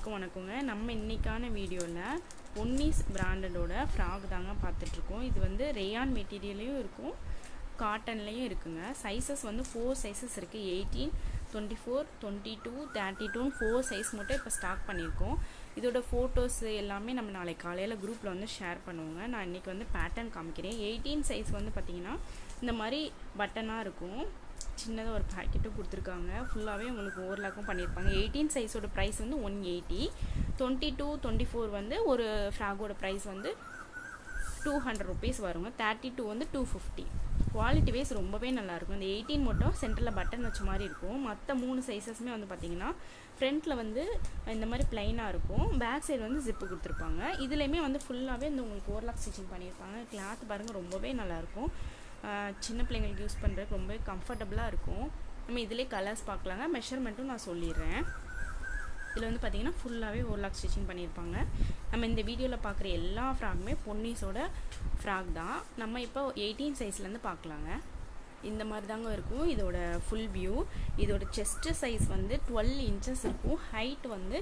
எல்லாருக்கும் வணக்கங்க. நம்ம இன்னைக்கான வீடியோவில் பொன்னிஸ் பிராண்டடோட ஃப்ராக் தாங்க பார்த்துட்ருக்கோம். இது வந்து ரேயான் மெட்டீரியல்லையும் இருக்கும், காட்டன்லேயும் இருக்குங்க. சைஸஸ் வந்து 4 சைஸஸ் இருக்குது. 18, 24, 22, 32 4 சைஸ் மட்டும் இப்போ ஸ்டாக் பண்ணியிருக்கோம். இதோட ஃபோட்டோஸ் எல்லாமே நம்ம நாளைக்கு காலையில் குரூப்பில் வந்து ஷேர் பண்ணுவோங்க. நான் இன்றைக்கி வந்து பேட்டர்ன் காமிக்கிறேன். 18 சைஸ் வந்து பார்த்திங்கன்னா இந்த மாதிரி பட்டனாக இருக்கும். சின்னதாக ஒரு பேக்கெட்டும் கொடுத்துருக்காங்க. ஃபுல்லாகவே உங்களுக்கு ஓவர்லாக்கும் பண்ணியிருப்பாங்க. 18 சைஸோட ப்ரைஸ் வந்து 180. 22, 24 வந்து ஒரு ஃப்ராகோட ப்ரைஸ் வந்து 200 ருபீஸ் வருங்க. 32 வந்து 250. குவாலிட்டி வைஸ் ரொம்பவே நல்லாயிருக்கும். இந்த 18 மட்டும் சென்டரில் பட்டன் வச்ச மாதிரி இருக்கும். மற்ற 3 சைஸஸுமே வந்து பார்த்திங்கன்னா ஃப்ரண்ட்டில் வந்து இந்த மாதிரி ப்ளைனாக இருக்கும். பேக் சைடு வந்து ஜிப்பு கொடுத்துருப்பாங்க. இதுலேயுமே வந்து ஃபுல்லாகவே இந்த உங்களுக்கு ஓவர்லாக் ஸ்டிச்சிங் பண்ணியிருப்பாங்க. கிளாத் பாருங்கள் ரொம்பவே நல்லாயிருக்கும். சின்ன பிள்ளைங்களுக்கு யூஸ் பண்ணுறதுக்கு ரொம்பவே கம்ஃபர்டபுளாக இருக்கும். நம்ம இதிலே கலர்ஸ் பார்க்கலாங்க. மெஷர்மெண்ட்டும் நான் சொல்லிடுறேன். இதில் வந்து பார்த்திங்கன்னா ஃபுல்லாகவே ஓவர்லாக் ஸ்டிச்சிங் பண்ணியிருப்பாங்க. நம்ம இந்த வீடியோவில் பார்க்குற எல்லா ஃப்ராக்குமே பொன்னிஸோட ஃப்ராக் தான். நம்ம இப்போ 18 சைஸ்லேருந்து பார்க்கலாங்க. இந்த மாதிரி தாங்க இருக்கும் இதோட ஃபுல் வியூ. இதோட செஸ்ட்டு சைஸ் வந்து 12 இன்ச்சஸ் இருக்கும். ஹைட் வந்து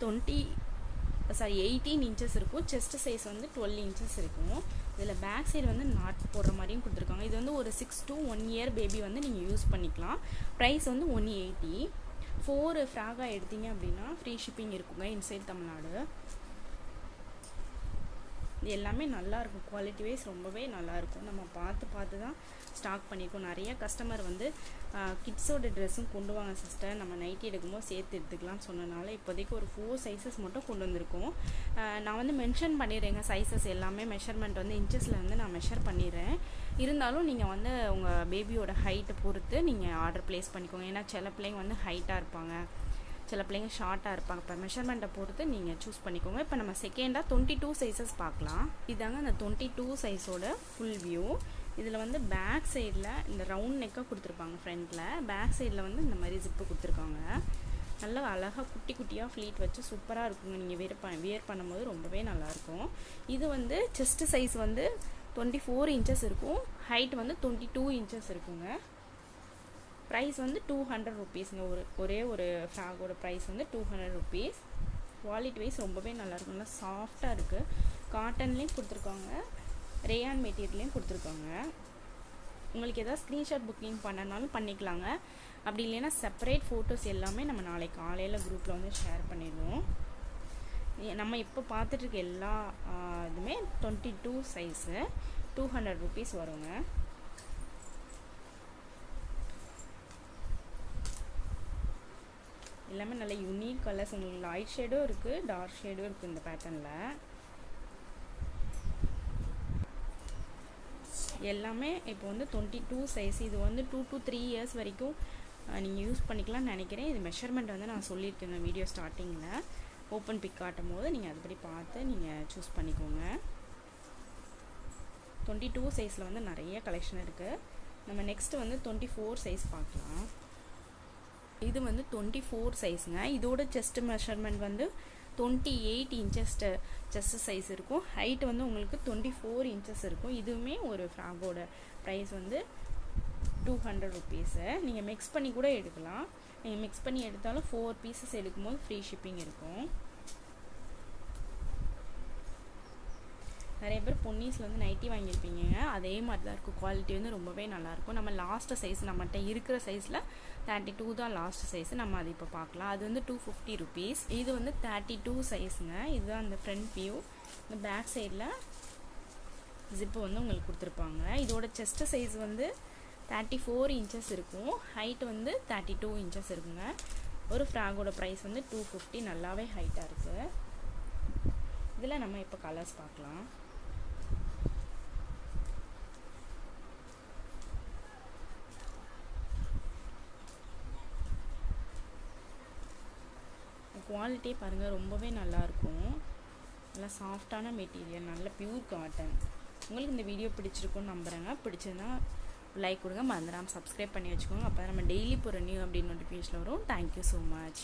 18 இன்ச்சஸ் இருக்கும். செஸ்ட் சைஸ் வந்து 12 இன்ச்சஸ் இருக்கும். இதில் பேக் சைடு வந்து நாட் போடுற மாதிரியும் கொடுத்துருக்காங்க. இது வந்து ஒரு 6 to 1 year பேபி வந்து நீங்கள் யூஸ் பண்ணிக்கலாம். ப்ரைஸ் வந்து 180. 4 ஃப்ராகாக எடுத்தீங்க அப்படின்னா ஃப்ரீ ஷிப்பிங் இருக்குங்க இன்சைட் தமிழ்நாடு. இது எல்லாமே நல்லாயிருக்கும். குவாலிட்டி வைஸ் ரொம்பவே நல்லாயிருக்கும். நம்ம பார்த்து தான் ஸ்டாக் பண்ணியிருக்கோம். நிறைய கஸ்டமர் வந்து கிட்ஸோட ட்ரெஸ்ஸும் கொண்டு வாங்க சிஸ்டர், நம்ம நைட்டி எடுக்கும்போது சேர்த்து எடுத்துக்கலாம்னு சொன்னனால இப்போதைக்கு ஒரு 4 சைஸஸ் மட்டும் கொண்டு வந்திருக்கோம். நான் வந்து மென்ஷன் பண்ணிடுறேங்க சைஸஸ் எல்லாமே. மெஷர்மெண்ட் வந்து இன்ச்சஸில் வந்து நான் மெஷர் பண்ணிடுறேன். இருந்தாலும் நீங்கள் வந்து உங்கள் பேபியோட ஹைட்டை பொறுத்து நீங்கள் ஆர்டர் ப்ளேஸ் பண்ணிக்கோங்க. ஏன்னா சில பிள்ளைங்க வந்து ஹைட்டாக இருப்பாங்க, சில பிள்ளைங்க ஷார்ட்டாக இருப்பாங்க. இப்போ மெஷர்மெண்ட்டை பொறுத்து நீங்கள் சூஸ் பண்ணிக்கோங்க. இப்போ நம்ம செகண்டாக 22 சைஸஸ் பார்க்கலாம். இதாங்க அந்த 22 சைஸோட ஃபுல் வியூ. இதில் வந்து பேக் சைடில் இந்த ரவுண்ட் நெக்காக கொடுத்துருப்பாங்க. ஃப்ரண்ட்டில் பேக் சைடில் வந்து இந்த மாதிரி ஜிப்பு கொடுத்துருக்காங்க. நல்லா அழகாக குட்டி குட்டியாக ஃப்ளீட் வச்சு சூப்பராக இருக்குங்க. நீங்கள் வியர் பண்ணும்போது ரொம்பவே நல்லாயிருக்கும். இது வந்து செஸ்ட் சைஸ் வந்து 24 இன்ச்சஸ் இருக்கும். ஹைட் வந்து 22 இன்ச்சஸ் இருக்குங்க. ப்ரைஸ் வந்து 200 ருபீஸுங்க. ஒரே ஒரு ஃப்ராகோட ப்ரைஸ் வந்து 200 ருபீஸ். குவாலிட்டி வைஸ் ரொம்பவே நல்லாயிருக்கும். நல்லா சாஃப்டாக இருக்குது. காட்டன்லேயும் கொடுத்துருக்காங்க, ரேயான் மெட்டீரியல்லையும் கொடுத்துருக்காங்க. உங்களுக்கு எதாவது ஸ்க்ரீன்ஷாட் புக்கிங் பண்ணனாலும் பண்ணிக்கலாங்க. அப்படி இல்லைன்னா செப்பரேட் ஃபோட்டோஸ் எல்லாமே நம்ம நாளைக்கு காலையில் குரூப்பில் வந்து ஷேர் பண்ணிடுவோம். நம்ம இப்போ பார்த்துட்ருக்க எல்லா இதுவுமே 22 சைஸு 200 ருபீஸ் வருங்க. எல்லாமே நல்ல யூனிக் கலர்ஸ். உங்களுக்கு லைட் ஷேடும் இருக்குது, டார்க் ஷேடும் இருக்குது இந்த பேட்டர்னில். எல்லாமே இப்போ வந்து 22 சைஸ். இது வந்து 2 to 3 years வரைக்கும் நீங்கள் யூஸ் பண்ணிக்கலாம்னு நினைக்கிறேன். இது மெஷர்மெண்ட் வந்து நான் சொல்லியிருக்கேங்க வீடியோ ஸ்டார்டிங்கில். ஓப்பன் பிக் காட்டும் போது நீங்கள் அதுபடி பார்த்து நீங்கள் சூஸ் பண்ணிக்கோங்க. 22 சைஸில் வந்து நிறைய கலெக்ஷன் இருக்குது. நம்ம நெக்ஸ்ட்டு வந்து 24 சைஸ் பார்க்கலாம். இது வந்து 24 சைஸுங்க. இதோட செஸ்ட் மெஷர்மெண்ட் வந்து 28 இன்ச்சஸ் செஸ்ட் சைஸ் இருக்கும். ஹைட் வந்து உங்களுக்கு 24 இன்ச்சஸ் இருக்கும். இதுவுமே ஒரு ஃப்ராகோட ப்ரைஸ் வந்து 200 ருபீஸு. நீங்கள் மிக்ஸ் பண்ணி கூட எடுக்கலாம். நீங்கள் மிக்ஸ் பண்ணி எடுத்தாலும் 4 பீசஸ் எடுக்கும்போது ஃப்ரீ ஷிப்பிங் இருக்கும். நிறைய பேர் பொன்னிஸில் வந்து நைட்டி வாங்கியிருப்பீங்க. அதே மாதிரி தான் இருக்கும். குவாலிட்டி வந்து ரொம்பவே நல்லாயிருக்கும். நம்ம லாஸ்ட்டு சைஸ் நம்மகிட்ட இருக்கிற சைஸில் 32 தான் லாஸ்ட் சைஸு. நம்ம அது இப்போ பார்க்கலாம். அது வந்து 250 ருபீஸ். இது வந்து 32 சைஸுங்க. இதுதான் அந்த ஃப்ரண்ட் வியூ. இந்த பேக் சைடில் ஜிப்பு வந்து உங்களுக்கு கொடுத்துருப்பாங்க. இதோட செஸ்ட்டு சைஸ் வந்து 34 இன்ச்சஸ் இருக்கும். ஹைட் வந்து 32 இன்ச்சஸ் இருக்குங்க. ஒரு ஃப்ராகோட ப்ரைஸ் வந்து 250. நல்லாவே ஹைட்டாக இருக்குது. இதில் நம்ம இப்போ கலர்ஸ் பார்க்கலாம். குவாலிட்டியே பாருங்கள் ரொம்பவே நல்லாயிருக்கும். நல்லா சாஃப்டான மெட்டீரியல், நல்ல பியூர் காட்டன். உங்களுக்கு இந்த வீடியோ பிடிச்சிருக்குன்னு நம்புகிறேங்க. பிடிச்சிருந்தா லைக் கொடுங்க, மறந்துடாமல் சப்ஸ்கிரைப் பண்ணி வச்சுக்கோங்க. அப்போ நம்ம டெய்லி போகிற நியூ அப்படின்னு நோட்டிஃபிகேஷன் வரும். Thank you so much.